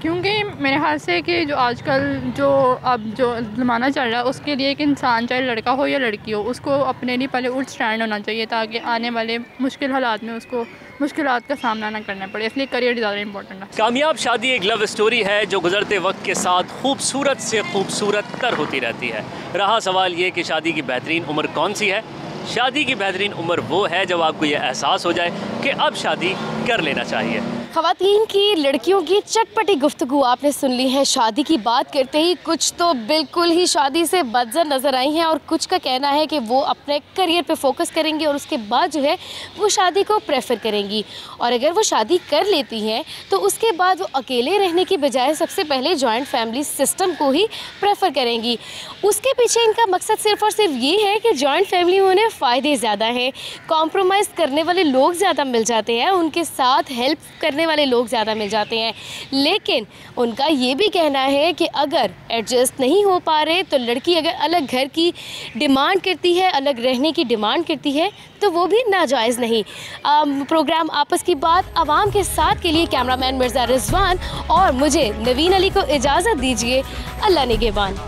क्योंकि मेरे ख्याल से कि जो आजकल जो ज़माना चल रहा है उसके लिए एक इंसान, चाहे लड़का हो या लड़की हो, उसको अपने लिए पहले उठ स्टैंड होना चाहिए ताकि आने वाले मुश्किल हालात में उसको मुश्किलात का सामना ना करना पड़े। इसलिए करियर ज़्यादा इंपॉर्टेंट है। कामयाब शादी एक लव स्टोरी है जो गुजरते वक्त के साथ खूबसूरत से खूबसूरत तर होती रहती है। रहा सवाल ये कि शादी की बेहतरीन उम्र कौन सी है? शादी की बेहतरीन उम्र वो है जब आपको ये एहसास हो जाए कि अब शादी कर लेना चाहिए। ख़वातीन की, लड़कियों की चटपटी गुफ्तगू आपने सुन ली है। शादी की बात करते ही कुछ तो बिल्कुल ही शादी से बदतर नज़र आई हैं और कुछ का कहना है कि वो अपने करियर पे फोकस करेंगी और उसके बाद जो है वो शादी को प्रेफर करेंगी। और अगर वो शादी कर लेती हैं तो उसके बाद वो अकेले रहने की बजाय सबसे पहले जॉइंट फैमिली सिस्टम को ही प्रेफर करेंगी। उसके पीछे इनका मकसद सिर्फ़ और सिर्फ ये है कि जॉइंट फैमिली में उन्हें फ़ायदे ज़्यादा हैं, कॉम्प्रोमाइज़ करने वाले लोग ज़्यादा मिल जाते हैं, उनके साथ हेल्प करने वाले लोग ज़्यादा मिल जाते हैं। लेकिन उनका ये भी कहना है कि अगर एडजस्ट नहीं हो पा रहे तो लड़की अगर अलग घर की डिमांड करती है, अलग रहने की डिमांड करती है तो वो भी नाजायज़ नहीं। प्रोग्राम आपस की बात आवाम के साथ के लिए कैमरामैन मिर्ज़ा रिजवान और मुझे नवीन अली को इजाज़त दीजिए। अल्लाह निगहबान।